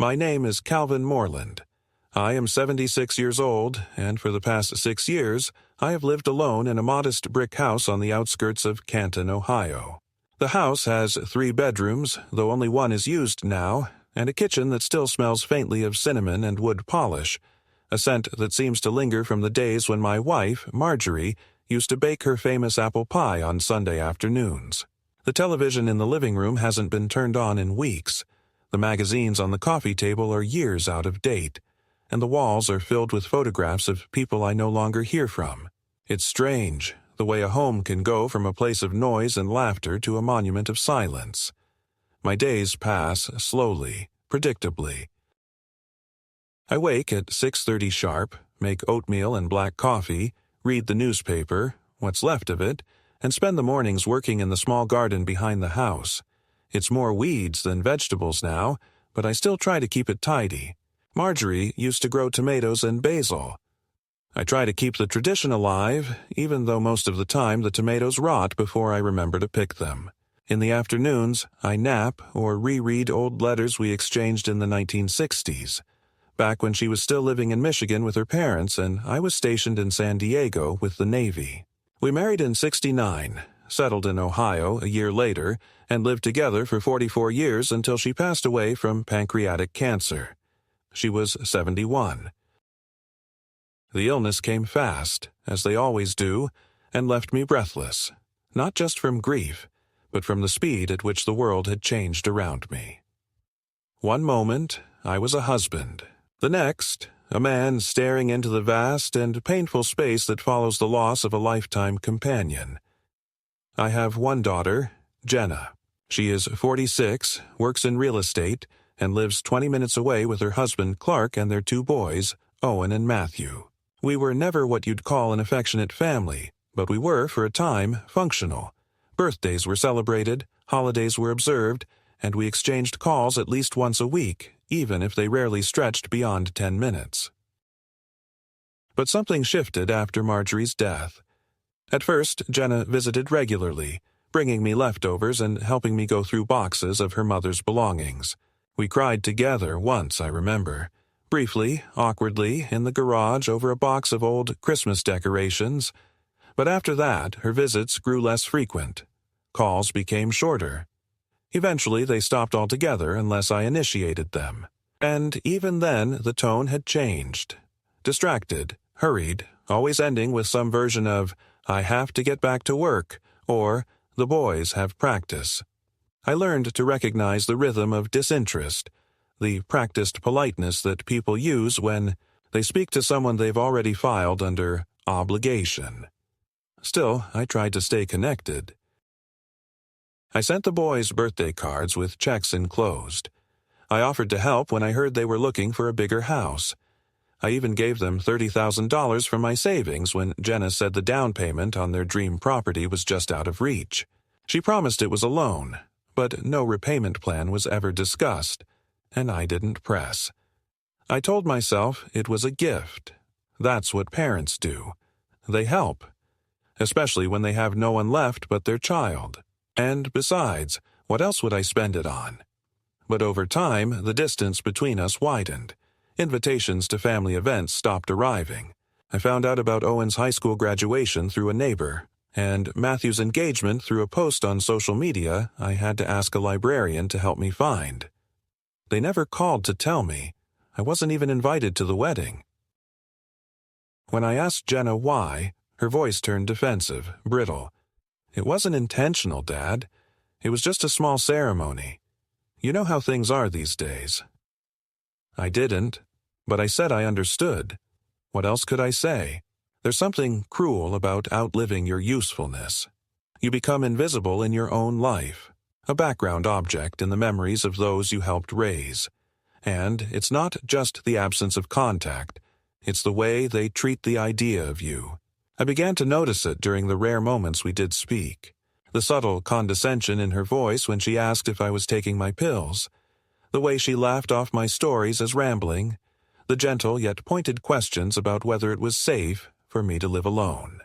My name is Calvin Moreland. I am 76 years old, and for the past 6 years, I have lived alone in a modest brick house on the outskirts of Canton, Ohio. The house has 3 bedrooms, though only one is used now, and a kitchen that still smells faintly of cinnamon and wood polish, a scent that seems to linger from the days when my wife, Marjorie, used to bake her famous apple pie on Sunday afternoons. The television in the living room hasn't been turned on in weeks. The magazines on the coffee table are years out of date, and the walls are filled with photographs of people I no longer hear from. It's strange, the way a home can go from a place of noise and laughter to a monument of silence. My days pass slowly, predictably. I wake at 6:30 sharp, make oatmeal and black coffee, read the newspaper, what's left of it, and spend the mornings working in the small garden behind the house. It's more weeds than vegetables now, but I still try to keep it tidy. Marjorie used to grow tomatoes and basil. I try to keep the tradition alive, even though most of the time the tomatoes rot before I remember to pick them. In the afternoons, I nap or reread old letters we exchanged in the 1960s, back when she was still living in Michigan with her parents and I was stationed in San Diego with the Navy. We married in '69, settled in Ohio a year later, and lived together for 44 years until she passed away from pancreatic cancer. She was 71. The illness came fast, as they always do, and left me breathless, not just from grief, but from the speed at which the world had changed around me. One moment, I was a husband. The next, a man staring into the vast and painful space that follows the loss of a lifetime companion. I have one daughter, Jenna. She is 46, works in real estate, and lives 20 minutes away with her husband Clark and their 2 boys, Owen and Matthew. We were never what you'd call an affectionate family, but we were, for a time, functional. Birthdays were celebrated, holidays were observed, and we exchanged calls at least once a week, even if they rarely stretched beyond 10 minutes. But something shifted after Marjorie's death. At first, Jenna visited regularly, bringing me leftovers and helping me go through boxes of her mother's belongings. We cried together once, I remember. Briefly, awkwardly, in the garage over a box of old Christmas decorations. But after that, her visits grew less frequent. Calls became shorter. Eventually, they stopped altogether unless I initiated them. And even then, the tone had changed. Distracted, hurried, always ending with some version of, "I have to get back to work," or, "The boys have practice." I learned to recognize the rhythm of disinterest, the practiced politeness that people use when they speak to someone they've already filed under obligation. Still, I tried to stay connected. I sent the boys birthday cards with checks enclosed. I offered to help when I heard they were looking for a bigger house. I even gave them $30,000 from my savings when Jenna said the down payment on their dream property was just out of reach. She promised it was a loan, but no repayment plan was ever discussed, and I didn't press. I told myself it was a gift. That's what parents do. They help, especially when they have no one left but their child. And besides, what else would I spend it on? But over time, the distance between us widened. Invitations to family events stopped arriving. I found out about Owen's high school graduation through a neighbor, and Matthew's engagement through a post on social media I had to ask a librarian to help me find. They never called to tell me. I wasn't even invited to the wedding. When I asked Jenna why, her voice turned defensive, brittle. "It wasn't intentional, Dad. It was just a small ceremony. You know how things are these days." I didn't, but I said I understood. What else could I say? There's something cruel about outliving your usefulness. You become invisible in your own life, a background object in the memories of those you helped raise. And it's not just the absence of contact, it's the way they treat the idea of you. I began to notice it during the rare moments we did speak. The subtle condescension in her voice when she asked if I was taking my pills. The way she laughed off my stories as rambling. The gentle yet pointed questions about whether it was safe for me to live alone.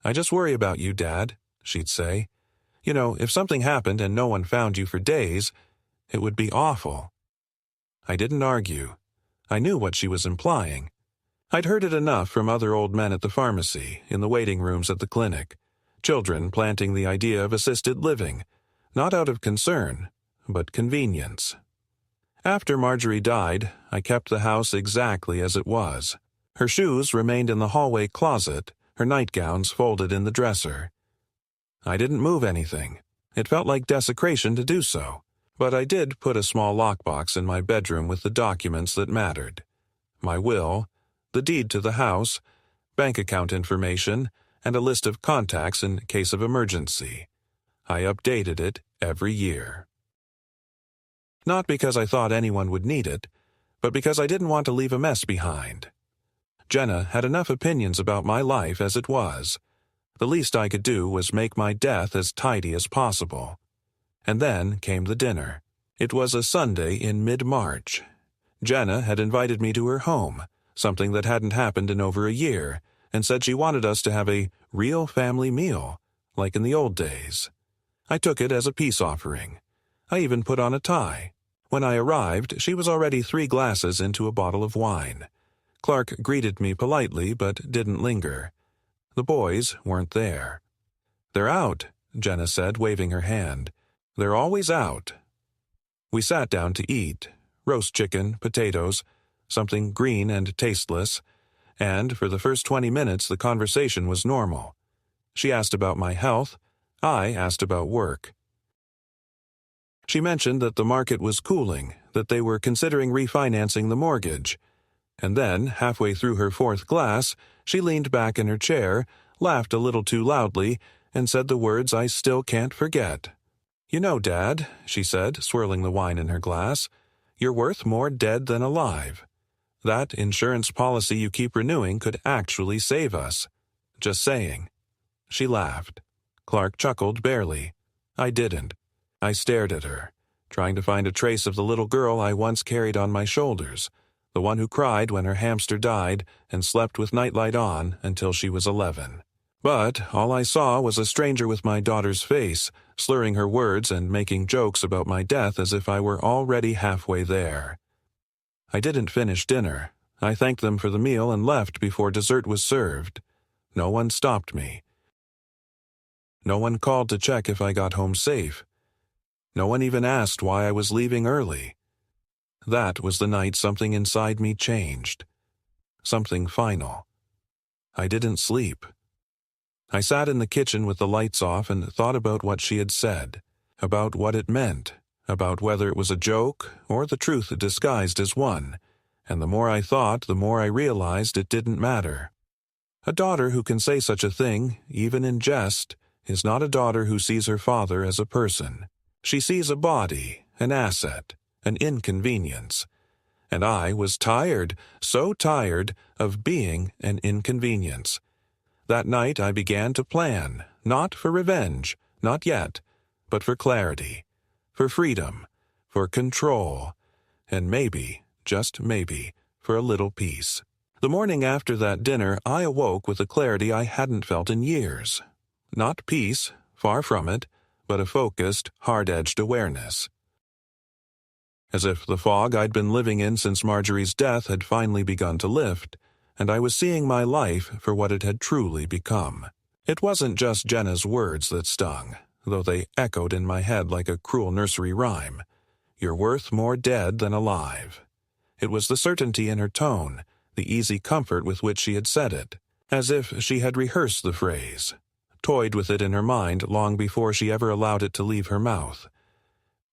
"I just worry about you, Dad," she'd say. "You know, if something happened and no one found you for days, it would be awful." I didn't argue. I knew what she was implying. I'd heard it enough from other old men at the pharmacy, in the waiting rooms at the clinic. Children planting the idea of assisted living, not out of concern, but convenience. After Marjorie died, I kept the house exactly as it was. Her shoes remained in the hallway closet, her nightgowns folded in the dresser. I didn't move anything. It felt like desecration to do so, but I did put a small lockbox in my bedroom with the documents that mattered. My will, the deed to the house, bank account information, and a list of contacts in case of emergency. I updated it every year. Not because I thought anyone would need it, but because I didn't want to leave a mess behind. Jenna had enough opinions about my life as it was. The least I could do was make my death as tidy as possible. And then came the dinner. It was a Sunday in mid-March. Jenna had invited me to her home, something that hadn't happened in over a year, and said she wanted us to have a real family meal, like in the old days. I took it as a peace offering. I even put on a tie. When I arrived, she was already 3 glasses into a bottle of wine. Clark greeted me politely, but didn't linger. The boys weren't there. "They're out," Jenna said, waving her hand. "They're always out." We sat down to eat. Roast chicken, potatoes, something green and tasteless, and for the first 20 minutes the conversation was normal. She asked about my health. I asked about work. She mentioned that the market was cooling, that they were considering refinancing the mortgage. And then, halfway through her 4th glass, she leaned back in her chair, laughed a little too loudly, and said the words I still can't forget. "You know, Dad," she said, swirling the wine in her glass, "you're worth more dead than alive. That insurance policy you keep renewing could actually save us. Just saying." She laughed. Clark chuckled barely. I didn't. I stared at her, trying to find a trace of the little girl I once carried on my shoulders, the one who cried when her hamster died and slept with nightlight on until she was 11. But all I saw was a stranger with my daughter's face, slurring her words and making jokes about my death as if I were already halfway there. I didn't finish dinner. I thanked them for the meal and left before dessert was served. No one stopped me. No one called to check if I got home safe. No one even asked why I was leaving early. That was the night something inside me changed. Something final. I didn't sleep. I sat in the kitchen with the lights off and thought about what she had said, about what it meant, about whether it was a joke or the truth disguised as one, and the more I thought, the more I realized it didn't matter. A daughter who can say such a thing, even in jest, is not a daughter who sees her father as a person. She sees a body, an asset, an inconvenience. And I was tired, so tired, of being an inconvenience. That night I began to plan, not for revenge, not yet, but for clarity, for freedom, for control, and maybe, just maybe, for a little peace. The morning after that dinner, I awoke with a clarity I hadn't felt in years. Not peace, far from it, but a focused, hard-edged awareness. As if the fog I'd been living in since Marjorie's death had finally begun to lift, and I was seeing my life for what it had truly become. It wasn't just Jenna's words that stung, though they echoed in my head like a cruel nursery rhyme. "You're worth more dead than alive." It was the certainty in her tone, the easy comfort with which she had said it, as if she had rehearsed the phrase, toyed with it in her mind long before she ever allowed it to leave her mouth.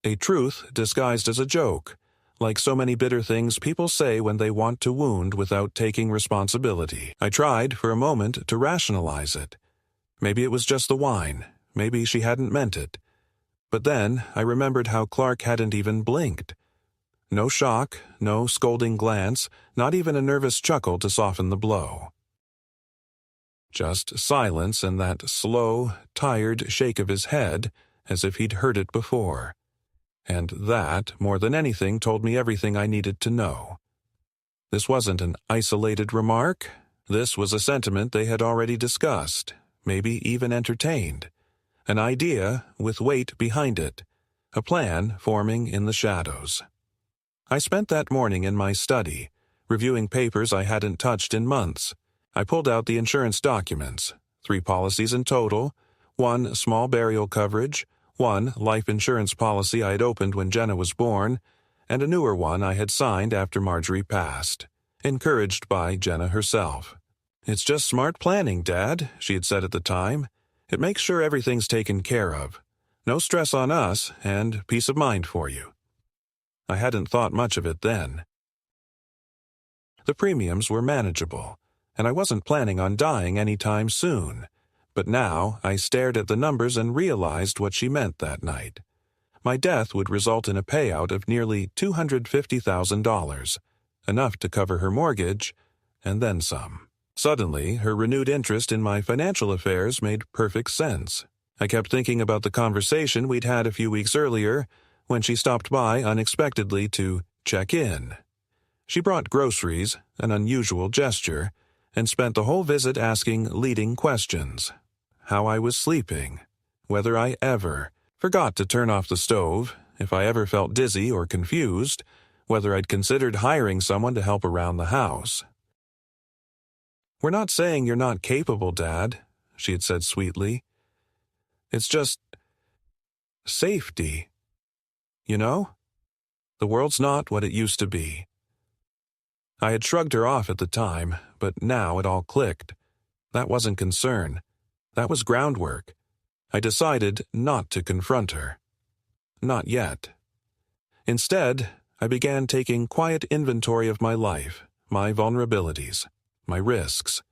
A truth disguised as a joke, like so many bitter things people say when they want to wound without taking responsibility. I tried for a moment to rationalize it. Maybe it was just the wine. Maybe she hadn't meant it. But then I remembered how Clark hadn't even blinked. No shock, no scolding glance, not even a nervous chuckle to soften the blow. Just silence and that slow, tired shake of his head, as if he'd heard it before. And that, more than anything, told me everything I needed to know. This wasn't an isolated remark. This was a sentiment they had already discussed, maybe even entertained. An idea with weight behind it. A plan forming in the shadows. I spent that morning in my study, reviewing papers I hadn't touched in months. I pulled out the insurance documents, 3 policies in total, 1 small burial coverage, 1 life insurance policy I had opened when Jenna was born, and a newer one I had signed after Marjorie passed, encouraged by Jenna herself. "It's just smart planning, Dad," she had said at the time. "It makes sure everything's taken care of. No stress on us, and peace of mind for you." I hadn't thought much of it then. The premiums were manageable, and I wasn't planning on dying any time soon. But now I stared at the numbers and realized what she meant that night. My death would result in a payout of nearly $250,000, enough to cover her mortgage, and then some. Suddenly, her renewed interest in my financial affairs made perfect sense. I kept thinking about the conversation we'd had a few weeks earlier when she stopped by unexpectedly to check in. She brought groceries, an unusual gesture, and spent the whole visit asking leading questions. How I was sleeping, whether I ever forgot to turn off the stove, if I ever felt dizzy or confused, whether I'd considered hiring someone to help around the house. "We're not saying you're not capable, Dad," she had said sweetly. "It's just safety. You know? The world's not what it used to be." I had shrugged her off at the time, but now it all clicked. That wasn't concern. That was groundwork. I decided not to confront her. Not yet. Instead, I began taking quiet inventory of my life, my vulnerabilities, my risks.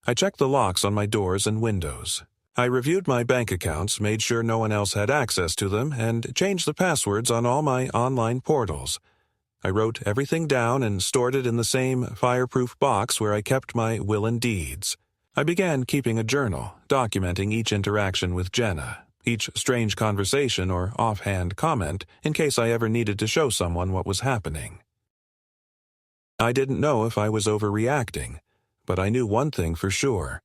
I checked the locks on my doors and windows. I reviewed my bank accounts, made sure no one else had access to them, and changed the passwords on all my online portals. I wrote everything down and stored it in the same fireproof box where I kept my will and deeds. I began keeping a journal, documenting each interaction with Jenna, each strange conversation or offhand comment, in case I ever needed to show someone what was happening. I didn't know if I was overreacting, but I knew one thing for sure.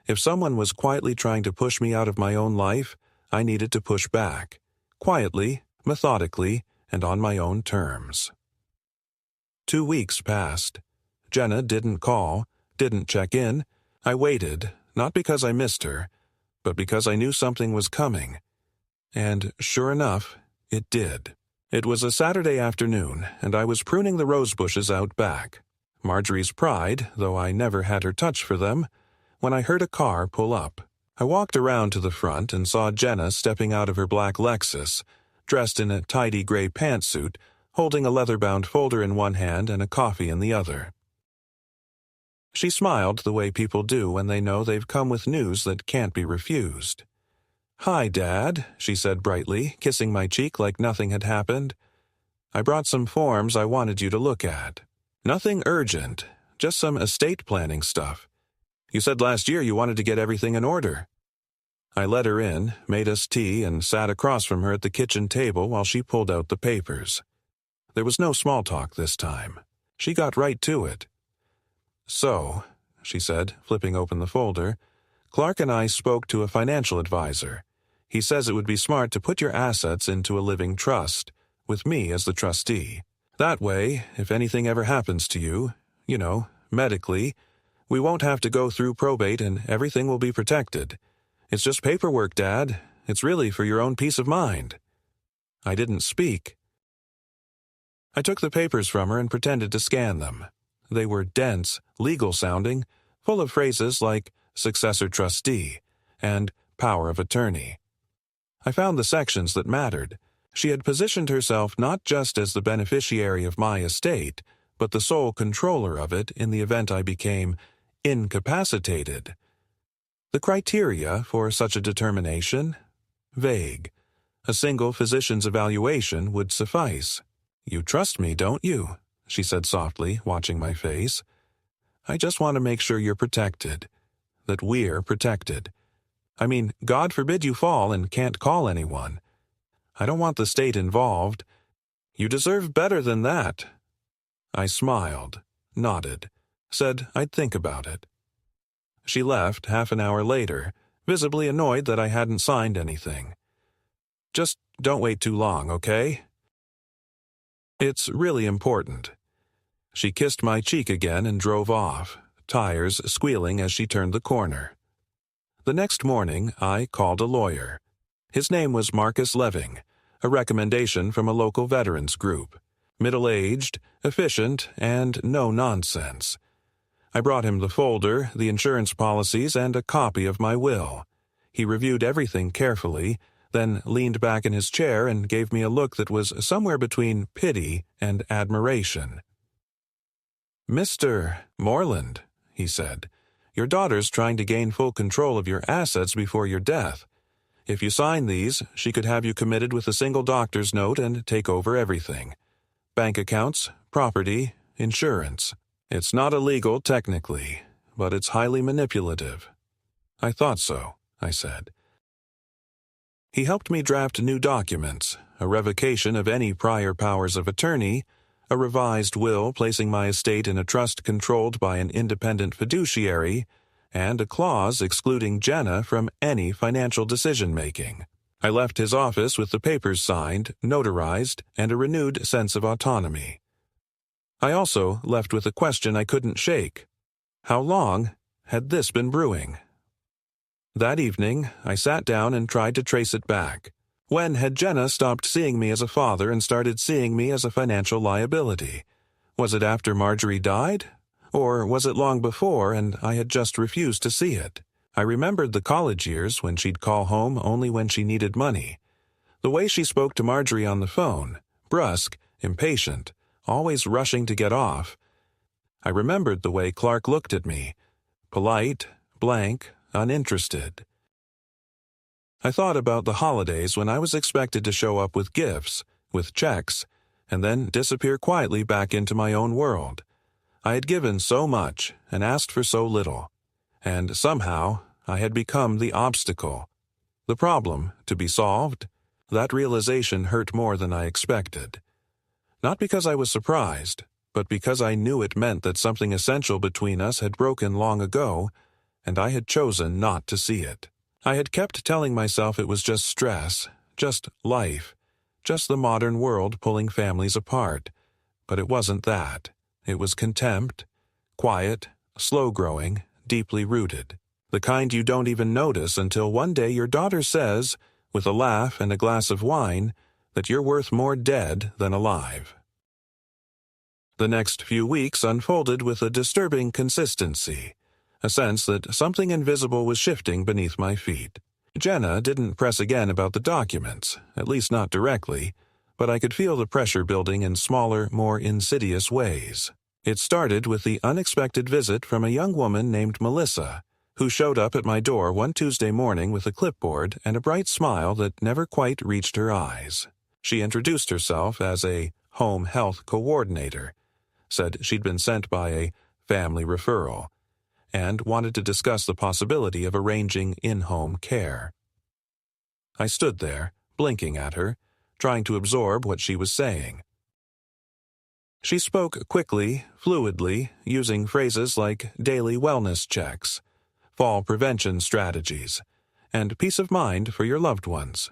If someone was quietly trying to push me out of my own life, I needed to push back, quietly, methodically, and on my own terms. 2 weeks passed. Jenna didn't call, didn't check in. I waited, not because I missed her, but because I knew something was coming. And sure enough, it did. It was a Saturday afternoon, and I was pruning the rose bushes out back. Marjorie's pride, though I never had her touch for them, when I heard a car pull up. I walked around to the front and saw Jenna stepping out of her black Lexus, dressed in a tidy gray pantsuit, holding a leather-bound folder in one hand and a coffee in the other. She smiled the way people do when they know they've come with news that can't be refused. "Hi, Dad," she said brightly, kissing my cheek like nothing had happened. "I brought some forms I wanted you to look at. Nothing urgent, just some estate planning stuff. You said last year you wanted to get everything in order." I let her in, made us tea, and sat across from her at the kitchen table while she pulled out the papers. There was no small talk this time. She got right to it. "So," she said, flipping open the folder, "Clark and I spoke to a financial advisor. He says it would be smart to put your assets into a living trust, with me as the trustee. That way, if anything ever happens to you, medically, we won't have to go through probate and everything will be protected. It's just paperwork, Dad. It's really for your own peace of mind." I didn't speak. I took the papers from her and pretended to scan them. They were dense, legal-sounding, full of phrases like successor trustee and power of attorney. I found the sections that mattered. She had positioned herself not just as the beneficiary of my estate, but the sole controller of it in the event I became incapacitated. The criteria for such a determination? Vague. A single physician's evaluation would suffice. "You trust me, don't you?" she said softly, watching my face. "I just want to make sure you're protected. That we're protected. I mean, God forbid you fall and can't call anyone. I don't want the state involved. You deserve better than that." I smiled, nodded, said I'd think about it. She left half an hour later, visibly annoyed that I hadn't signed anything. "Just don't wait too long, okay?" It's really important." She kissed my cheek again and drove off, tires squealing as she turned the corner. The next morning, I called a lawyer. His name was Marcus Leving, a recommendation from a local veterans group. Middle-aged, efficient, and no nonsense. I brought him the folder, the insurance policies, and a copy of my will. He reviewed everything carefully, then leaned back in his chair and gave me a look that was somewhere between pity and admiration. "Mr. Moreland," he said, "your daughter's trying to gain full control of your assets before your death. If you sign these, she could have you committed with a single doctor's note and take over everything. Bank accounts, property, insurance. It's not illegal technically, but it's highly manipulative." "I thought so," I said. He helped me draft new documents, a revocation of any prior powers of attorney, a revised will placing my estate in a trust controlled by an independent fiduciary, and a clause excluding Jenna from any financial decision-making. I left his office with the papers signed, notarized, and a renewed sense of autonomy. I also left with a question I couldn't shake. How long had this been brewing? That evening, I sat down and tried to trace it back. When had Jenna stopped seeing me as a father and started seeing me as a financial liability? Was it after Marjorie died? Or was it long before and I had just refused to see it? I remembered the college years when she'd call home only when she needed money. The way she spoke to Marjorie on the phone, brusque, impatient, always rushing to get off. I remembered the way Clark looked at me, polite, blank, uninterested. I thought about the holidays when I was expected to show up with gifts, with checks, and then disappear quietly back into my own world. I had given so much and asked for so little, and somehow I had become the obstacle. The problem, to be solved, that realization hurt more than I expected. Not because I was surprised, but because I knew it meant that something essential between us had broken long ago, and I had chosen not to see it. I had kept telling myself it was just stress, just life, just the modern world pulling families apart. But it wasn't that. It was contempt, quiet, slow-growing, deeply rooted. The kind you don't even notice until one day your daughter says, with a laugh and a glass of wine, that you're worth more dead than alive. The next few weeks unfolded with a disturbing consistency, a sense that something invisible was shifting beneath my feet. Jenna didn't press again about the documents, at least not directly, but I could feel the pressure building in smaller, more insidious ways. It started with the unexpected visit from a young woman named Melissa, who showed up at my door one Tuesday morning with a clipboard and a bright smile that never quite reached her eyes. She introduced herself as a home health coordinator, said she'd been sent by a family referral, and wanted to discuss the possibility of arranging in-home care. I stood there, blinking at her, trying to absorb what she was saying. She spoke quickly, fluidly, using phrases like daily wellness checks, fall prevention strategies, and peace of mind for your loved ones.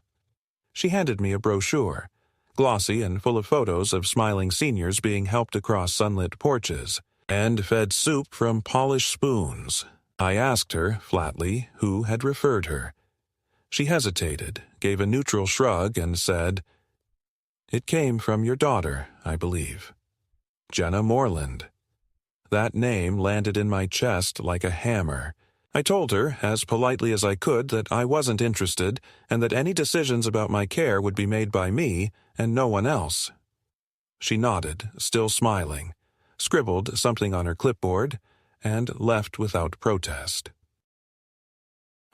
She handed me a brochure, glossy and full of photos of smiling seniors being helped across sunlit porches, and fed soup from polished spoons. I asked her, flatly, who had referred her. She hesitated, gave a neutral shrug, and said, "It came from your daughter, I believe. Jenna Moreland." That name landed in my chest like a hammer. I told her, as politely as I could, that I wasn't interested and that any decisions about my care would be made by me and no one else. She nodded, still smiling, scribbled something on her clipboard, and left without protest.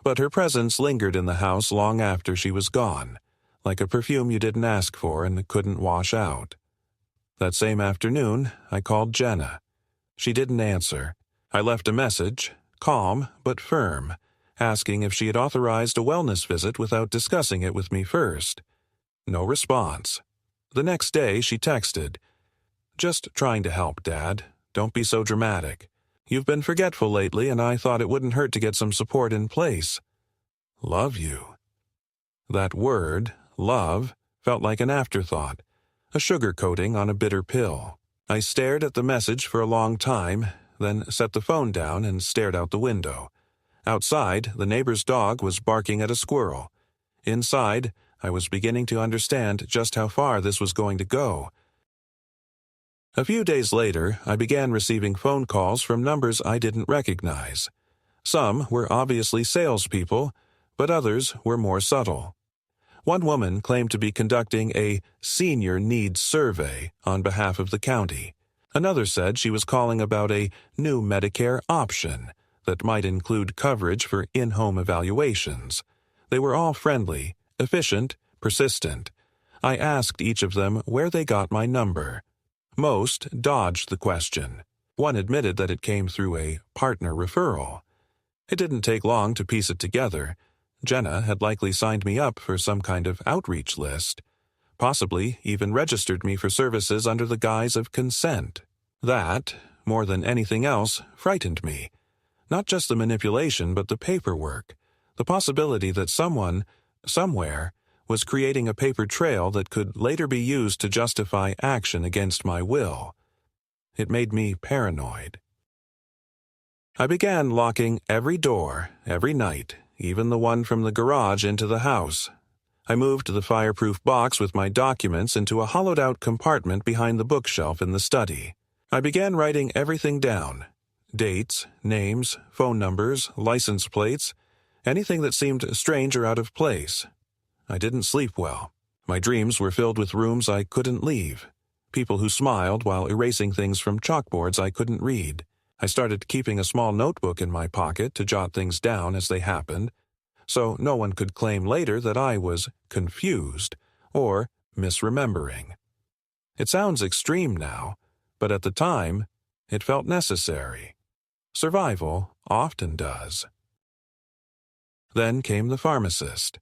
But her presence lingered in the house long after she was gone, like a perfume you didn't ask for and couldn't wash out. That same afternoon, I called Jenna. She didn't answer. I left a message, calm but firm, asking if she had authorized a wellness visit without discussing it with me first. No response. The next day, she texted, "Just trying to help, Dad. Don't be so dramatic. You've been forgetful lately, and I thought it wouldn't hurt to get some support in place. Love you." That word, love, felt like an afterthought, a sugar coating on a bitter pill. I stared at the message for a long time, then set the phone down and stared out the window. Outside, the neighbor's dog was barking at a squirrel. Inside, I was beginning to understand just how far this was going to go. A few days later, I began receiving phone calls from numbers I didn't recognize. Some were obviously salespeople, but others were more subtle. One woman claimed to be conducting a senior needs survey on behalf of the county. Another said she was calling about a new Medicare option that might include coverage for in-home evaluations. They were all friendly, efficient, persistent. I asked each of them where they got my number. Most dodged the question. One admitted that it came through a partner referral. It didn't take long to piece it together. Jenna had likely signed me up for some kind of outreach list, possibly even registered me for services under the guise of consent. That, more than anything else, frightened me. Not just the manipulation, but the paperwork. The possibility that someone, somewhere, was creating a paper trail that could later be used to justify action against my will. It made me paranoid. I began locking every door, every night, even the one from the garage into the house. I moved the fireproof box with my documents into a hollowed-out compartment behind the bookshelf in the study. I began writing everything down. Dates, names, phone numbers, license plates, anything that seemed strange or out of place. I didn't sleep well. My dreams were filled with rooms I couldn't leave, people who smiled while erasing things from chalkboards I couldn't read. I started keeping a small notebook in my pocket to jot things down as they happened, so no one could claim later that I was confused or misremembering. It sounds extreme now, but at the time, it felt necessary. Survival often does. Then came the pharmacist.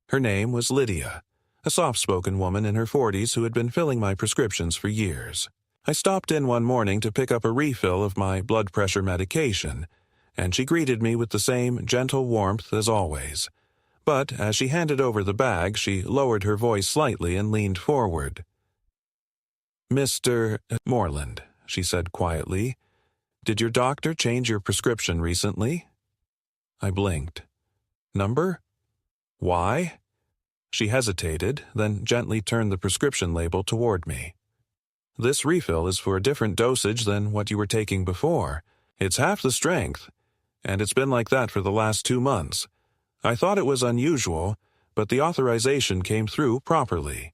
Her name was Lydia, a soft-spoken woman in her 40s who had been filling my prescriptions for years. I stopped in one morning to pick up a refill of my blood pressure medication, and she greeted me with the same gentle warmth as always. But as she handed over the bag, she lowered her voice slightly and leaned forward. "Mr. Moreland," she said quietly, "did your doctor change your prescription recently?" I blinked. "Number? Why?" She hesitated, then gently turned the prescription label toward me. "This refill is for a different dosage than what you were taking before. It's half the strength, and it's been like that for the last 2 months. I thought it was unusual, but the authorization came through properly."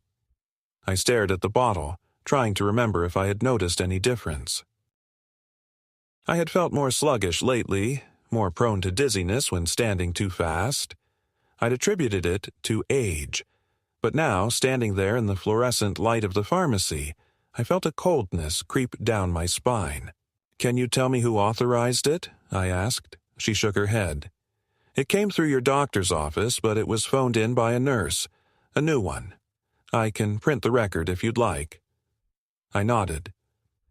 I stared at the bottle, trying to remember if I had noticed any difference. I had felt more sluggish lately, more prone to dizziness when standing too fast. I'd attributed it to age, but now, standing there in the fluorescent light of the pharmacy, I felt a coldness creep down my spine. "Can you tell me who authorized it?" I asked. She shook her head. "It came through your doctor's office, but it was phoned in by a nurse, a new one. I can print the record if you'd like." I nodded.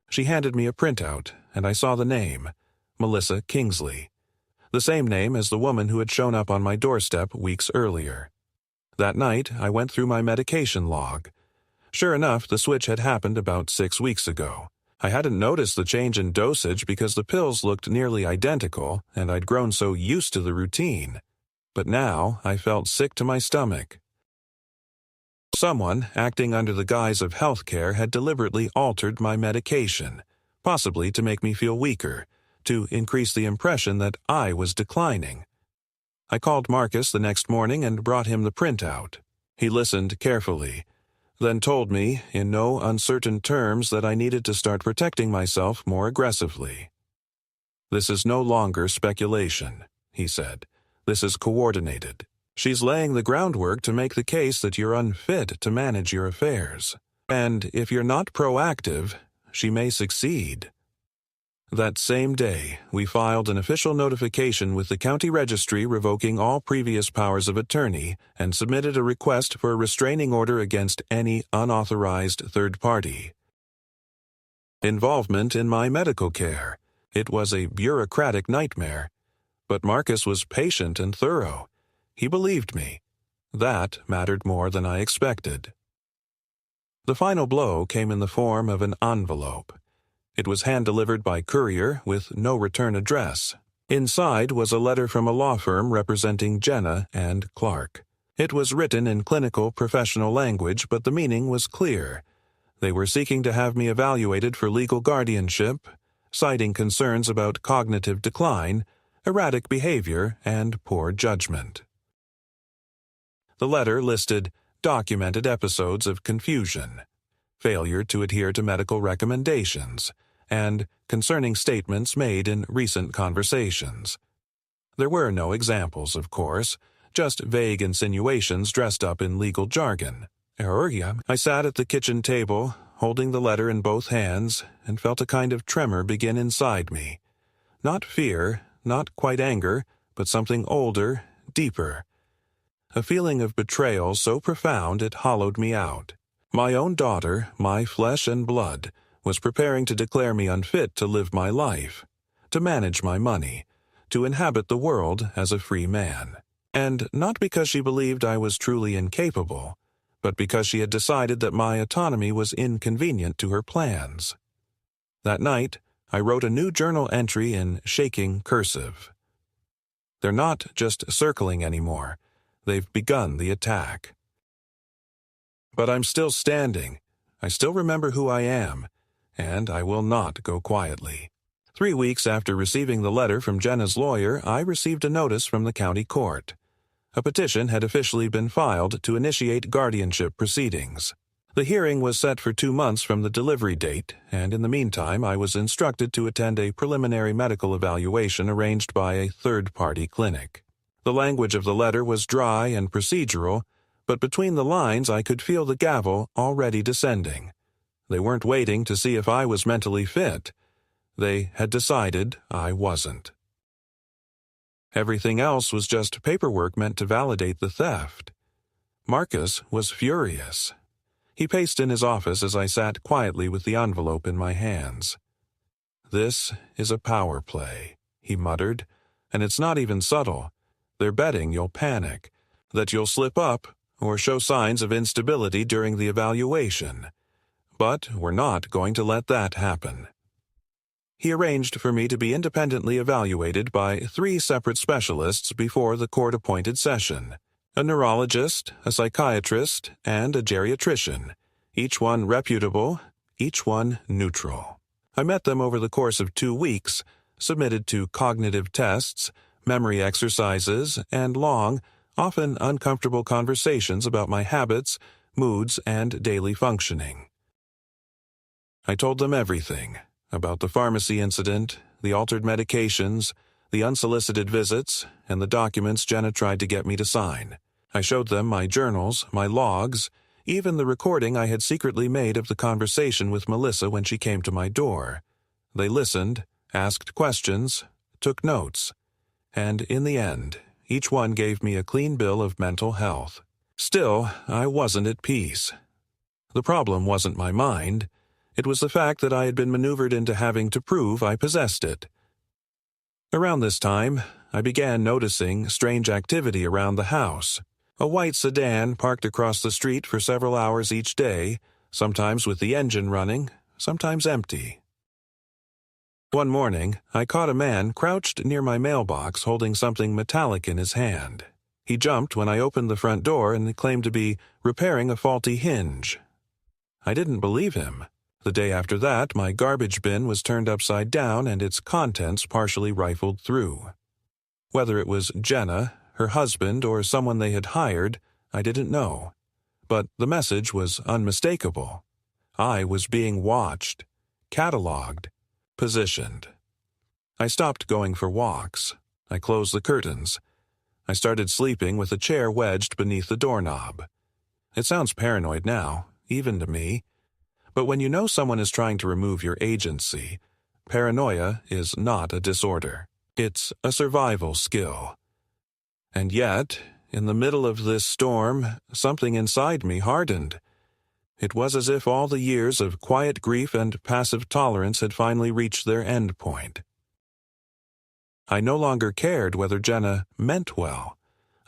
She handed me a printout, and I saw the name, Melissa Kingsley, the same name as the woman who had shown up on my doorstep weeks earlier. That night, I went through my medication log. Sure enough, the switch had happened about 6 weeks ago. I hadn't noticed the change in dosage because the pills looked nearly identical, and I'd grown so used to the routine. But now, I felt sick to my stomach. Someone, acting under the guise of healthcare, had deliberately altered my medication, possibly to make me feel weaker, to increase the impression that I was declining. I called Marcus the next morning and brought him the printout. He listened carefully, then told me, in no uncertain terms, that I needed to start protecting myself more aggressively. "This is no longer speculation," he said. "This is coordinated. She's laying the groundwork to make the case that you're unfit to manage your affairs. And if you're not proactive, she may succeed." That same day, we filed an official notification with the county registry revoking all previous powers of attorney and submitted a request for a restraining order against any unauthorized third party. Involvement in my medical care. It was a bureaucratic nightmare. But Marcus was patient and thorough. He believed me. That mattered more than I expected. The final blow came in the form of an envelope. It was hand-delivered by courier with no return address. Inside was a letter from a law firm representing Jenna and Clark. It was written in clinical professional language, but the meaning was clear. They were seeking to have me evaluated for legal guardianship, citing concerns about cognitive decline, erratic behavior, and poor judgment. The letter listed documented episodes of confusion, failure to adhere to medical recommendations, and concerning statements made in recent conversations. There were no examples, of course, just vague insinuations dressed up in legal jargon. I sat at the kitchen table, holding the letter in both hands, and felt a kind of tremor begin inside me. Not fear, not quite anger, but something older, deeper. A feeling of betrayal so profound it hollowed me out. My own daughter, my flesh and blood, was preparing to declare me unfit to live my life, to manage my money, to inhabit the world as a free man. And not because she believed I was truly incapable, but because she had decided that my autonomy was inconvenient to her plans. That night, I wrote a new journal entry in shaking cursive. They're not just circling anymore. They've begun the attack. But I'm still standing. I still remember who I am, and I will not go quietly. 3 weeks after receiving the letter from Jenna's lawyer, I received a notice from the county court. A petition had officially been filed to initiate guardianship proceedings. The hearing was set for 2 months from the delivery date, and in the meantime I was instructed to attend a preliminary medical evaluation arranged by a third-party clinic. The language of the letter was dry and procedural, but between the lines I could feel the gavel already descending. They weren't waiting to see if I was mentally fit. They had decided I wasn't. Everything else was just paperwork meant to validate the theft. Marcus was furious. He paced in his office as I sat quietly with the envelope in my hands. "This is a power play," he muttered, "and it's not even subtle. They're betting you'll panic, that you'll slip up or show signs of instability during the evaluation. But we're not going to let that happen." He arranged for me to be independently evaluated by 3 separate specialists before the court-appointed session: a neurologist, a psychiatrist, and a geriatrician, each one reputable, each one neutral. I met them over the course of 2 weeks, submitted to cognitive tests, memory exercises, and long, often uncomfortable conversations about my habits, moods, and daily functioning. I told them everything, about the pharmacy incident, the altered medications, the unsolicited visits, and the documents Jenna tried to get me to sign. I showed them my journals, my logs, even the recording I had secretly made of the conversation with Melissa when she came to my door. They listened, asked questions, took notes, and in the end, each one gave me a clean bill of mental health. Still, I wasn't at peace. The problem wasn't my mind. It was the fact that I had been maneuvered into having to prove I possessed it. Around this time, I began noticing strange activity around the house. A white sedan parked across the street for several hours each day, sometimes with the engine running, sometimes empty. One morning, I caught a man crouched near my mailbox holding something metallic in his hand. He jumped when I opened the front door and claimed to be repairing a faulty hinge. I didn't believe him. The day after that, my garbage bin was turned upside down and its contents partially rifled through. Whether it was Jenna, her husband, or someone they had hired, I didn't know. But the message was unmistakable. I was being watched, catalogued, positioned. I stopped going for walks. I closed the curtains. I started sleeping with a chair wedged beneath the doorknob. It sounds paranoid now, even to me. But when you know someone is trying to remove your agency, paranoia is not a disorder. It's a survival skill. And yet, in the middle of this storm, something inside me hardened. It was as if all the years of quiet grief and passive tolerance had finally reached their end point. I no longer cared whether Jenna meant well.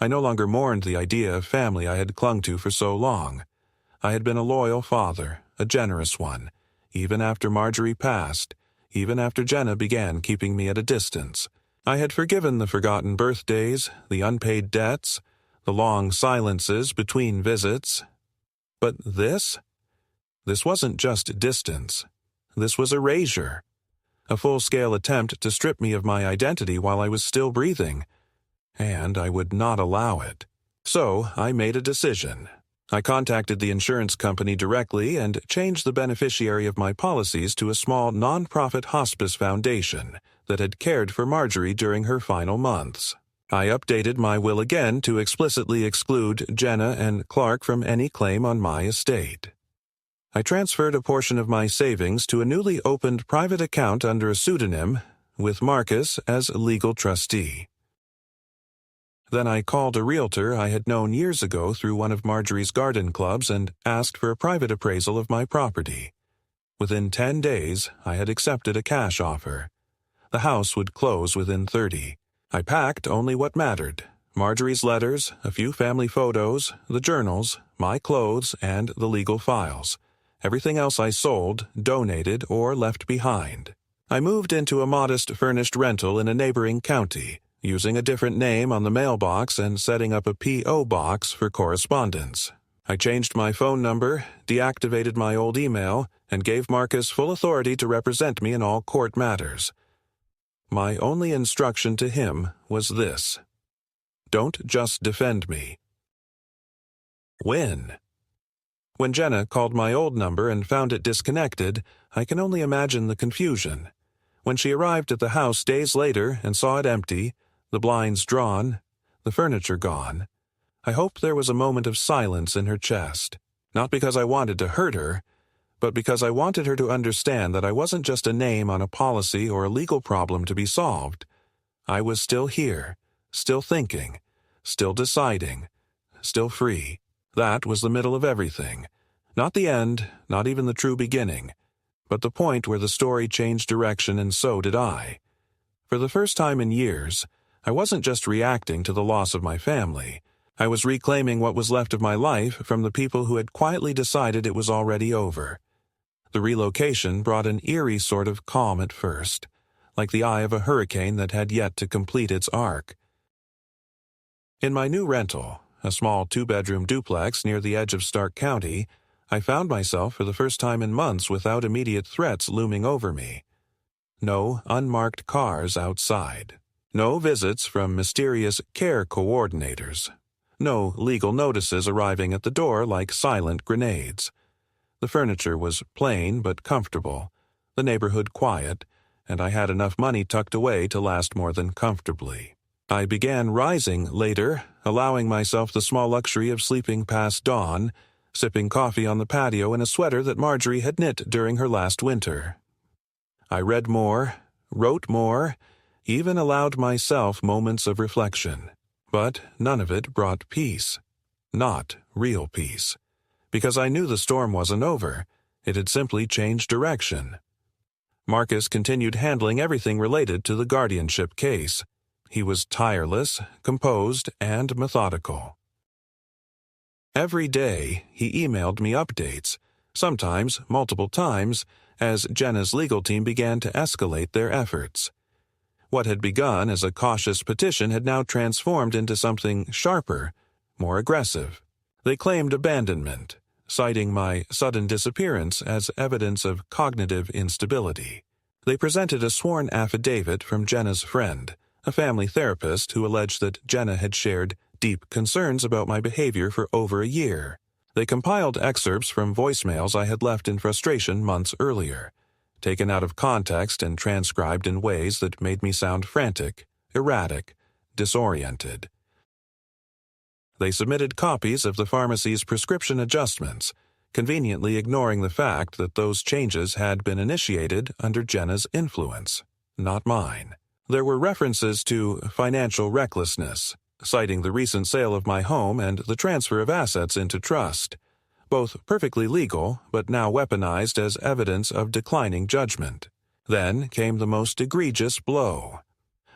I no longer mourned the idea of family I had clung to for so long. I had been a loyal father, a generous one, even after Marjorie passed, even after Jenna began keeping me at a distance. I had forgiven the forgotten birthdays, the unpaid debts, the long silences between visits. But this? This wasn't just distance. This was erasure. A full-scale attempt to strip me of my identity while I was still breathing. And I would not allow it. So I made a decision. I contacted the insurance company directly and changed the beneficiary of my policies to a small non-profit hospice foundation that had cared for Marjorie during her final months. I updated my will again to explicitly exclude Jenna and Clark from any claim on my estate. I transferred a portion of my savings to a newly opened private account under a pseudonym, with Marcus as legal trustee. Then I called a realtor I had known years ago through one of Marjorie's garden clubs and asked for a private appraisal of my property. Within 10 days, I had accepted a cash offer. The house would close within 30. I packed only what mattered: Marjorie's letters, a few family photos, the journals, my clothes, and the legal files. Everything else I sold, donated, or left behind. I moved into a modest furnished rental in a neighboring county, using a different name on the mailbox and setting up a P.O. box for correspondence. I changed my phone number, deactivated my old email, and gave Marcus full authority to represent me in all court matters. My only instruction to him was this: don't just defend me. Win. When Jenna called my old number and found it disconnected, I can only imagine the confusion. When she arrived at the house days later and saw it empty, the blinds drawn, the furniture gone, I hoped there was a moment of silence in her chest, not because I wanted to hurt her, but because I wanted her to understand that I wasn't just a name on a policy or a legal problem to be solved. I was still here, still thinking, still deciding, still free. That was the middle of everything. Not the end, not even the true beginning, but the point where the story changed direction, and so did I. For the first time in years, I wasn't just reacting to the loss of my family. I was reclaiming what was left of my life from the people who had quietly decided it was already over. The relocation brought an eerie sort of calm at first, like the eye of a hurricane that had yet to complete its arc. In my new rental, a small 2-bedroom duplex near the edge of Stark County, I found myself for the first time in months without immediate threats looming over me. No unmarked cars outside. No visits from mysterious care coordinators. No legal notices arriving at the door like silent grenades. The furniture was plain but comfortable, the neighborhood quiet, and I had enough money tucked away to last more than comfortably. I began rising later, allowing myself the small luxury of sleeping past dawn, sipping coffee on the patio in a sweater that Marjorie had knit during her last winter. I read more, wrote more, even allowed myself moments of reflection. But none of it brought peace. Not real peace. Because I knew the storm wasn't over. It had simply changed direction. Marcus continued handling everything related to the guardianship case. He was tireless, composed, and methodical. Every day, he emailed me updates, sometimes multiple times, as Jenna's legal team began to escalate their efforts. What had begun as a cautious petition had now transformed into something sharper, more aggressive. They claimed abandonment, citing my sudden disappearance as evidence of cognitive instability. They presented a sworn affidavit from Jenna's friend, a family therapist who alleged that Jenna had shared deep concerns about my behavior for over a year. They compiled excerpts from voicemails I had left in frustration months earlier, taken out of context and transcribed in ways that made me sound frantic, erratic, disoriented. They submitted copies of the pharmacy's prescription adjustments, conveniently ignoring the fact that those changes had been initiated under Jenna's influence, not mine. There were references to financial recklessness, citing the recent sale of my home and the transfer of assets into trust, both perfectly legal but now weaponized as evidence of declining judgment. Then came the most egregious blow.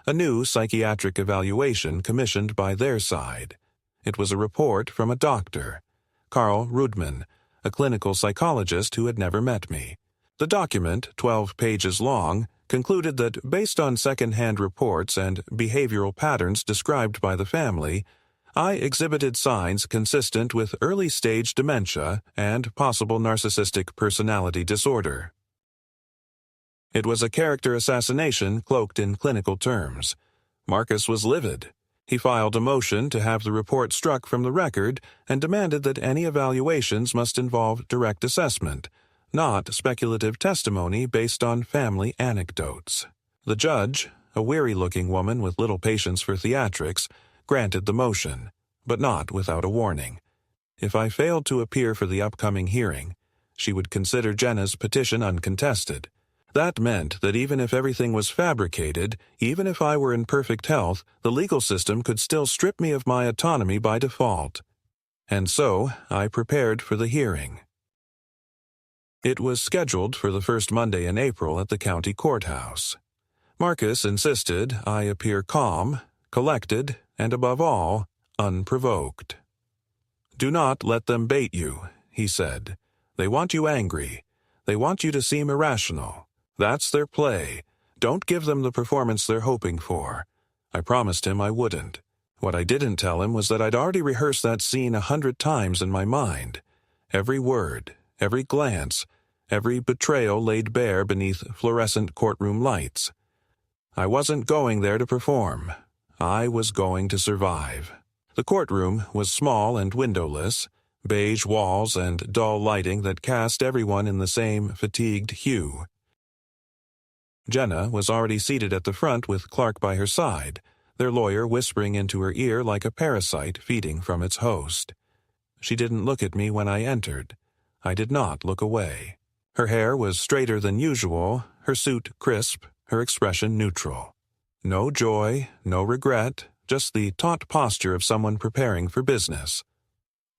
A new psychiatric evaluation commissioned by their side. It was a report from a doctor, Carl Rudman, a clinical psychologist who had never met me. The document, 12 pages long, concluded that based on second-hand reports and behavioral patterns described by the family, I exhibited signs consistent with early-stage dementia and possible narcissistic personality disorder. It was a character assassination cloaked in clinical terms. Marcus was livid. He filed a motion to have the report struck from the record and demanded that any evaluations must involve direct assessment, not speculative testimony based on family anecdotes. The judge, a weary-looking woman with little patience for theatrics, granted the motion, but not without a warning. If I failed to appear for the upcoming hearing, she would consider Jenna's petition uncontested. That meant that even if everything was fabricated, even if I were in perfect health, the legal system could still strip me of my autonomy by default. And so, I prepared for the hearing. It was scheduled for the first Monday in April at the county courthouse. Marcus insisted I appear calm, collected, and above all, unprovoked. "Do not let them bait you," he said. "They want you angry. They want you to seem irrational. That's their play. Don't give them the performance they're hoping for." I promised him I wouldn't. What I didn't tell him was that I'd already rehearsed that scene 100 times in my mind. Every word, every glance, every betrayal laid bare beneath fluorescent courtroom lights. I wasn't going there to perform. I was going to survive. The courtroom was small and windowless, beige walls and dull lighting that cast everyone in the same fatigued hue. Jenna was already seated at the front with Clark by her side, their lawyer whispering into her ear like a parasite feeding from its host. She didn't look at me when I entered. I did not look away. Her hair was straighter than usual, her suit crisp, her expression neutral. No joy, no regret, just the taut posture of someone preparing for business.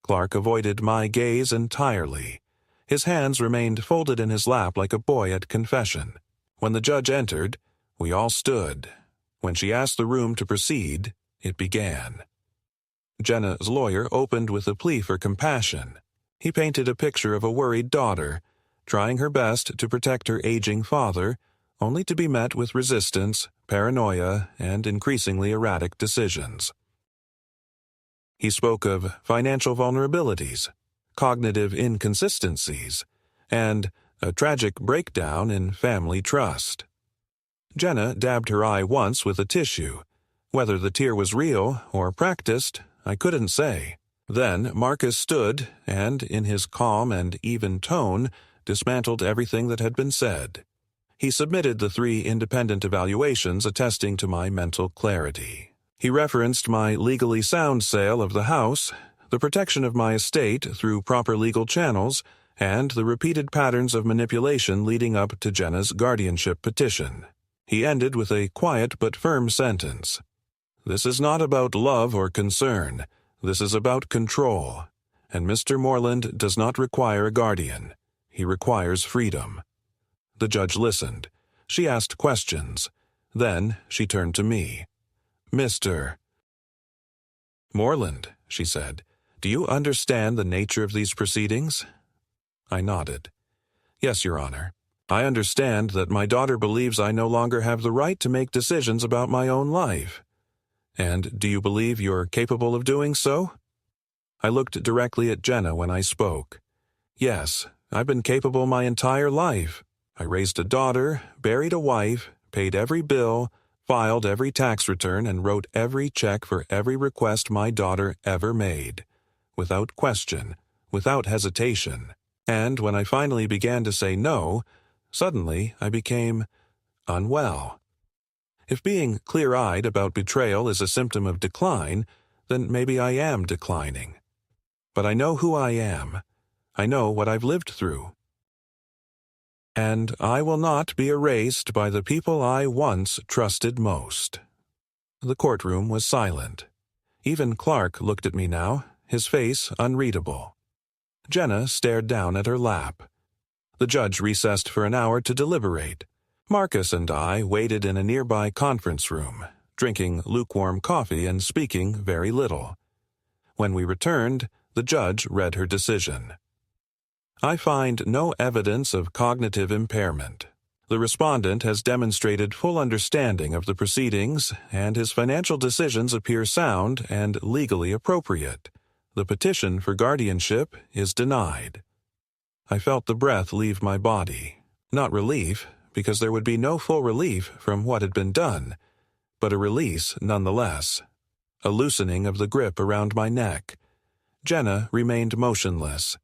Clark avoided my gaze entirely. His hands remained folded in his lap like a boy at confession. When the judge entered, we all stood. When she asked the room to proceed, it began. Jenna's lawyer opened with a plea for compassion. He painted a picture of a worried daughter, trying her best to protect her aging father, only to be met with resistance, paranoia, and increasingly erratic decisions. He spoke of financial vulnerabilities, cognitive inconsistencies, and a tragic breakdown in family trust. Jenna dabbed her eye once with a tissue. Whether the tear was real or practiced, I couldn't say. Then Marcus stood and, in his calm and even tone, dismantled everything that had been said. He submitted the 3 independent evaluations attesting to my mental clarity. He referenced my legally sound sale of the house, the protection of my estate through proper legal channels, and the repeated patterns of manipulation leading up to Jenna's guardianship petition. He ended with a quiet but firm sentence. "This is not about love or concern. This is about control. And Mr. Moreland does not require a guardian. He requires freedom." The judge listened. She asked questions. Then she turned to me. "Mr. Moreland," she said, "do you understand the nature of these proceedings?" I nodded. "Yes, Your Honor. I understand that my daughter believes I no longer have the right to make decisions about my own life. And do you believe you're capable of doing so?" I looked directly at Jenna when I spoke. "Yes, I've been capable my entire life. I raised a daughter, buried a wife, paid every bill, filed every tax return, and wrote every check for every request my daughter ever made. Without question, without hesitation. And when I finally began to say no, suddenly I became unwell. If being clear-eyed about betrayal is a symptom of decline, then maybe I am declining. But I know who I am. I know what I've lived through. And I will not be erased by the people I once trusted most." The courtroom was silent. Even Clark looked at me now, his face unreadable. Jenna stared down at her lap. The judge recessed for an hour to deliberate. Marcus and I waited in a nearby conference room, drinking lukewarm coffee and speaking very little. When we returned, the judge read her decision. I find no evidence of cognitive impairment. The respondent has demonstrated full understanding of the proceedings, and his financial decisions appear sound and legally appropriate. The petition for guardianship is denied. I felt the breath leave my body. Not relief, because there would be no full relief from what had been done, but a release nonetheless. A loosening of the grip around my neck. Jenna remained motionless.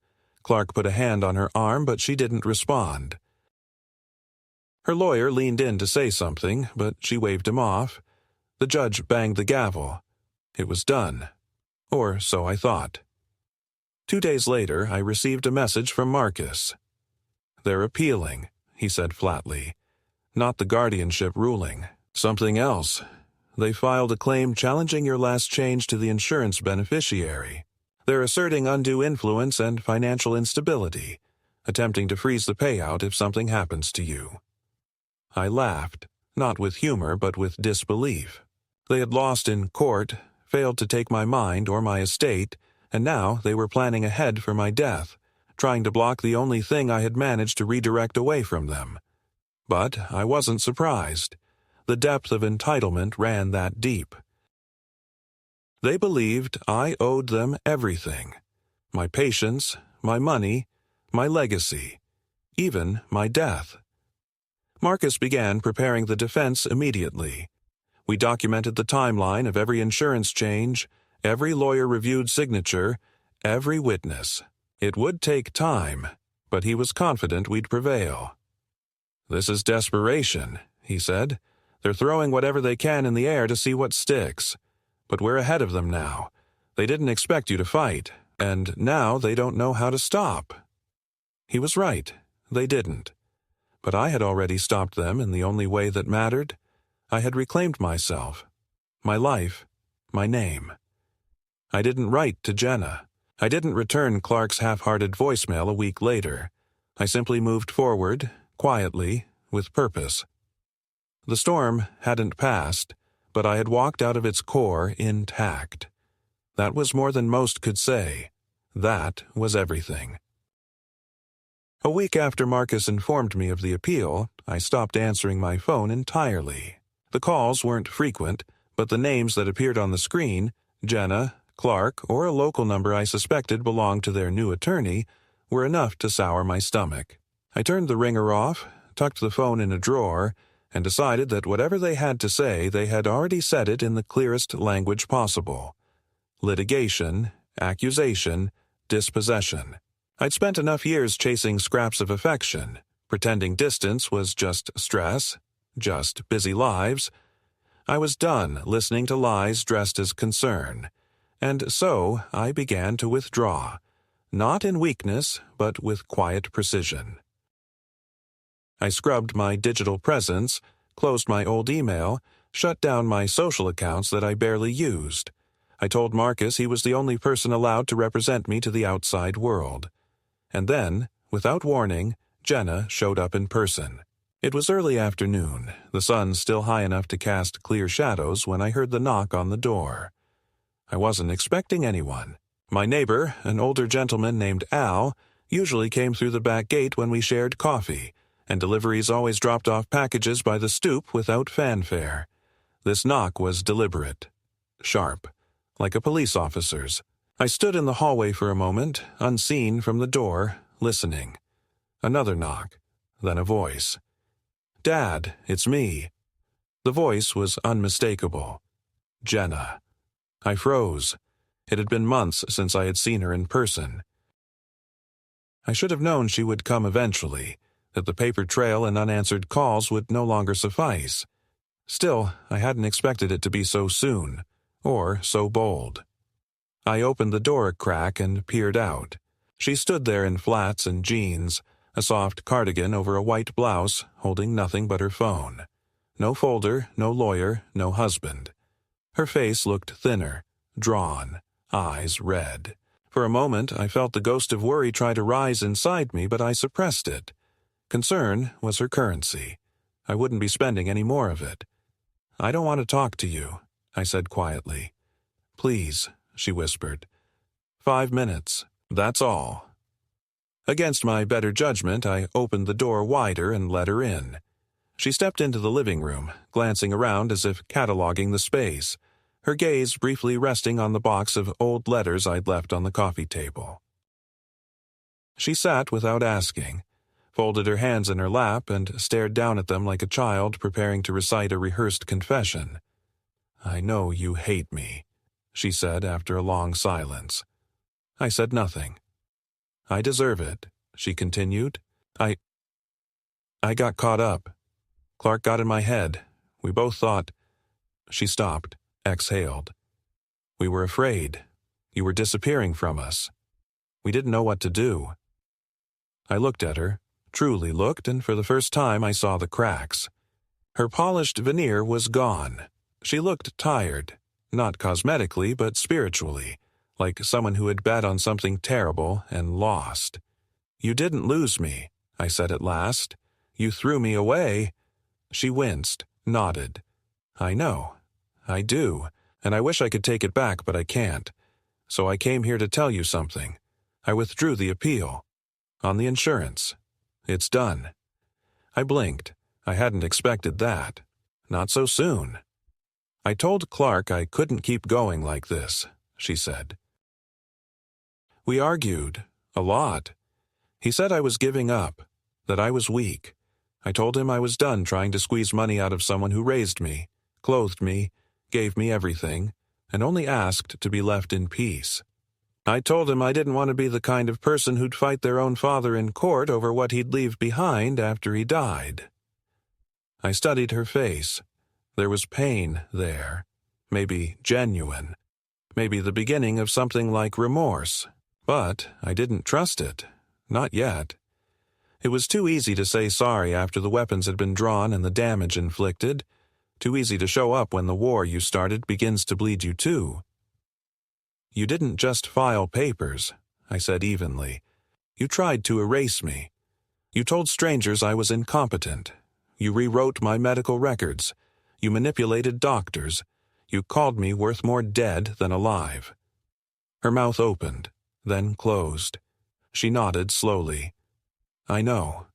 Clark put a hand on her arm, but she didn't respond. Her lawyer leaned in to say something, but she waved him off. The judge banged the gavel. It was done. Or so I thought. 2 days later, I received a message from Marcus. "They're appealing," he said flatly. "Not the guardianship ruling. Something else. They filed a claim challenging your last change to the insurance beneficiary. They're asserting undue influence and financial instability, attempting to freeze the payout if something happens to you." I laughed, not with humor but with disbelief. They had lost in court, failed to take my mind or my estate, and now they were planning ahead for my death, trying to block the only thing I had managed to redirect away from them. But I wasn't surprised. The depth of entitlement ran that deep. They believed I owed them everything. My patience, my money, my legacy, even my death. Marcus began preparing the defense immediately. We documented the timeline of every insurance change, every lawyer-reviewed signature, every witness. It would take time, but he was confident we'd prevail. "This is desperation," he said. "They're throwing whatever they can in the air to see what sticks. But we're ahead of them now. They didn't expect you to fight, and now they don't know how to stop." He was right. They didn't. But I had already stopped them in the only way that mattered. I had reclaimed myself, my life, my name. I didn't write to Jenna. I didn't return Clark's half-hearted voicemail a week later. I simply moved forward, quietly, with purpose. The storm hadn't passed, but I had walked out of its core intact. That was more than most could say. That was everything. A week after Marcus informed me of the appeal, I stopped answering my phone entirely. The calls weren't frequent, but the names that appeared on the screen, Jenna, Clark, or a local number I suspected belonged to their new attorney, were enough to sour my stomach. I turned the ringer off, tucked the phone in a drawer, and decided that whatever they had to say, they had already said it in the clearest language possible. Litigation, accusation, dispossession. I'd spent enough years chasing scraps of affection, pretending distance was just stress, just busy lives. I was done listening to lies dressed as concern, and so I began to withdraw, not in weakness, but with quiet precision. I scrubbed my digital presence, closed my old email, shut down my social accounts that I barely used. I told Marcus he was the only person allowed to represent me to the outside world. And then, without warning, Jenna showed up in person. It was early afternoon, the sun still high enough to cast clear shadows when I heard the knock on the door. I wasn't expecting anyone. My neighbor, an older gentleman named Al, usually came through the back gate when we shared coffee, and deliveries always dropped off packages by the stoop without fanfare. This knock was deliberate, sharp, like a police officer's. I stood in the hallway for a moment, unseen from the door, listening. Another knock, then a voice. "Dad, it's me." The voice was unmistakable. Jenna. I froze. It had been months since I had seen her in person. I should have known she would come eventually, that the paper trail and unanswered calls would no longer suffice. Still, I hadn't expected it to be so soon, or so bold. I opened the door a crack and peered out. She stood there in flats and jeans, a soft cardigan over a white blouse, holding nothing but her phone. No folder, no lawyer, no husband. Her face looked thinner, drawn, eyes red. For a moment, I felt the ghost of worry try to rise inside me, but I suppressed it. Concern was her currency. I wouldn't be spending any more of it. "I don't want to talk to you," I said quietly. "Please," she whispered. 5 minutes, that's all. Against my better judgment, I opened the door wider and let her in. She stepped into the living room, glancing around as if cataloging the space, her gaze briefly resting on the box of old letters I'd left on the coffee table. She sat without asking, folded her hands in her lap, and stared down at them like a child preparing to recite a rehearsed confession. "I know you hate me," she said after a long silence. I said nothing. "I deserve it," she continued. I got caught up. Clark got in my head. We both thought—" She stopped, exhaled. "We were afraid. You were disappearing from us. We didn't know what to do." I looked at her, truly looked, and for the first time I saw the cracks. Her polished veneer was gone. She looked tired, not cosmetically but spiritually, like someone who had bet on something terrible and lost. "You didn't lose me," I said at last. "You threw me away." She winced, nodded. "I know. I do, and I wish I could take it back, but I can't. So I came here to tell you something. I withdrew the appeal. On the insurance. It's done." I blinked. I hadn't expected that. Not so soon. "I told Clark I couldn't keep going like this," she said. We argued. A lot. He said I was giving up, that I was weak. I told him I was done trying to squeeze money out of someone who raised me, clothed me, gave me everything, and only asked to be left in peace. I told him I didn't want to be the kind of person who'd fight their own father in court over what he'd leave behind after he died. I studied her face. There was pain there. Maybe genuine. Maybe the beginning of something like remorse. But I didn't trust it. Not yet. It was too easy to say sorry after the weapons had been drawn and the damage inflicted. Too easy to show up when the war you started begins to bleed you too. "You didn't just file papers," I said evenly. "You tried to erase me. You told strangers I was incompetent. You rewrote my medical records. You manipulated doctors. You called me worth more dead than alive." Her mouth opened, then closed. She nodded slowly. "I know.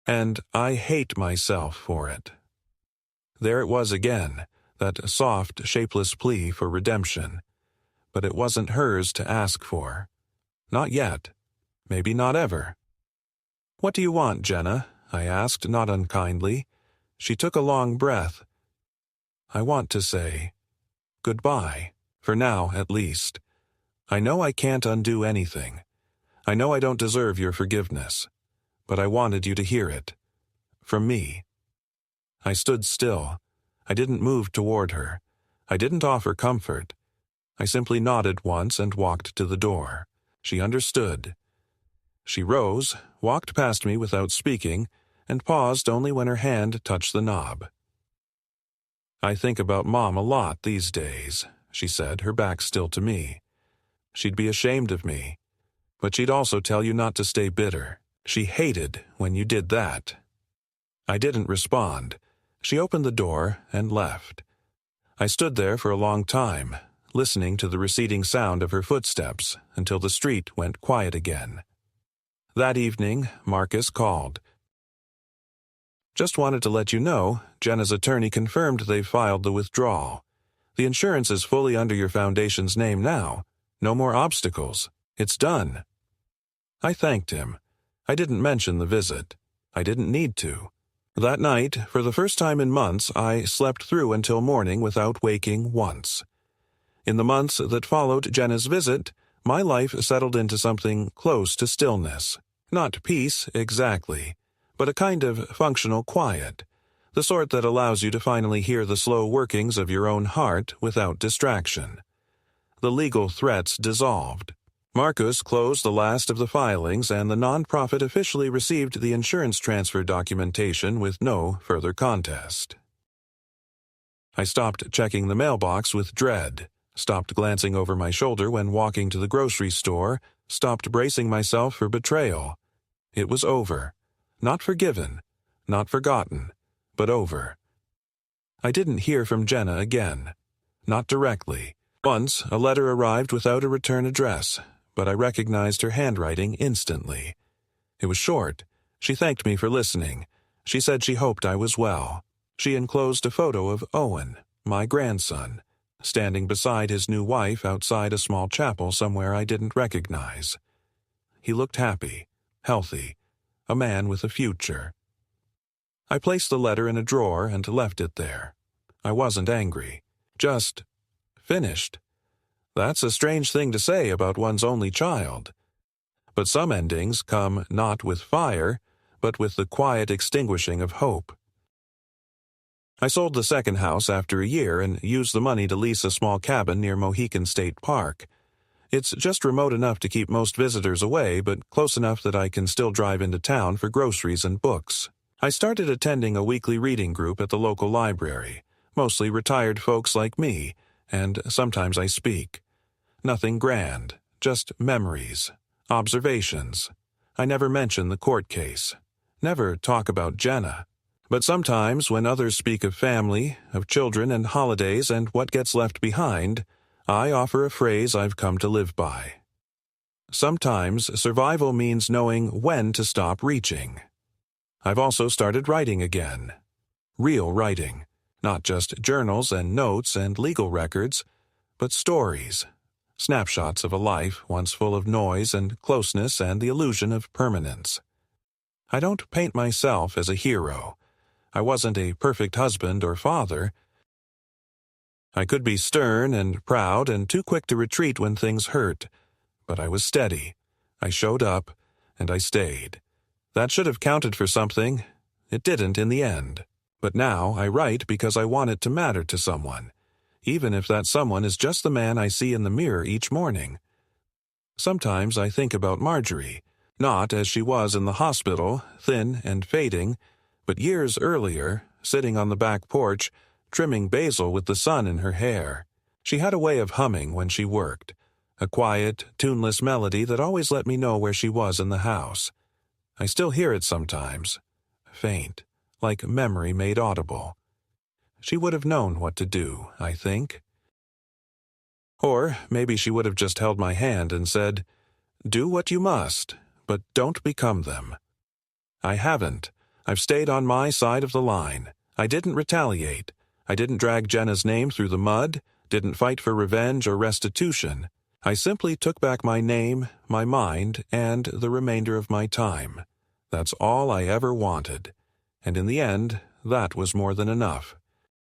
And I hate myself for it." There it was again, that soft, shapeless plea for redemption. But it wasn't hers to ask for. Not yet. Maybe not ever. "What do you want, Jenna?" I asked, not unkindly. She took a long breath. "I want to say goodbye, for now at least. I know I can't undo anything. I know I don't deserve your forgiveness. But I wanted you to hear it. From me." I stood still. I didn't move toward her. I didn't offer comfort. I simply nodded once and walked to the door. She understood. She rose, walked past me without speaking, and paused only when her hand touched the knob. "I think about Mom a lot these days," she said, her back still to me. "She'd be ashamed of me. But she'd also tell you not to stay bitter. She hated when you did that." I didn't respond. She opened the door and left. I stood there for a long time, listening to the receding sound of her footsteps until the street went quiet again. That evening, Marcus called. "Just wanted to let you know, Jenna's attorney confirmed they've filed the withdrawal. The insurance is fully under your foundation's name now. No more obstacles. It's done." I thanked him. I didn't mention the visit. I didn't need to. That night, for the first time in months, I slept through until morning without waking once. In the months that followed Jenna's visit, my life settled into something close to stillness. Not peace, exactly, but a kind of functional quiet, the sort that allows you to finally hear the slow workings of your own heart without distraction. The legal threats dissolved. Marcus closed the last of the filings, and the nonprofit officially received the insurance transfer documentation with no further contest. I stopped checking the mailbox with dread, stopped glancing over my shoulder when walking to the grocery store, stopped bracing myself for betrayal. It was over. Not forgiven, not forgotten, but over. I didn't hear from Jenna again. Not directly. Once, a letter arrived without a return address, but I recognized her handwriting instantly. It was short. She thanked me for listening. She said she hoped I was well. She enclosed a photo of Owen, my grandson, standing beside his new wife outside a small chapel somewhere I didn't recognize. He looked happy, healthy, a man with a future. I placed the letter in a drawer and left it there. I wasn't angry, just finished. That's a strange thing to say about one's only child. But some endings come not with fire, but with the quiet extinguishing of hope. I sold the second house after a year and used the money to lease a small cabin near Mohican State Park. It's just remote enough to keep most visitors away, but close enough that I can still drive into town for groceries and books. I started attending a weekly reading group at the local library, mostly retired folks like me, and sometimes I speak. Nothing grand, just memories, observations. I never mention the court case, never talk about Jenna. But sometimes when others speak of family, of children and holidays and what gets left behind, I offer a phrase I've come to live by. Sometimes survival means knowing when to stop reaching. I've also started writing again. Real writing, not just journals and notes and legal records, but stories, snapshots of a life once full of noise and closeness and the illusion of permanence. I don't paint myself as a hero. I wasn't a perfect husband or father. I could be stern and proud and too quick to retreat when things hurt, but I was steady. I showed up, and I stayed. That should have counted for something. It didn't in the end. But now I write because I want it to matter to someone, even if that someone is just the man I see in the mirror each morning. Sometimes I think about Marjorie, not as she was in the hospital, thin and fading, but years earlier, sitting on the back porch, trimming basil with the sun in her hair. She had a way of humming when she worked, a quiet, tuneless melody that always let me know where she was in the house. I still hear it sometimes, faint, like memory made audible. She would have known what to do, I think. Or maybe she would have just held my hand and said, "Do what you must, but don't become them." I haven't. I've stayed on my side of the line. I didn't retaliate. I didn't drag Jenna's name through the mud, didn't fight for revenge or restitution. I simply took back my name, my mind, and the remainder of my time. That's all I ever wanted. And in the end, that was more than enough.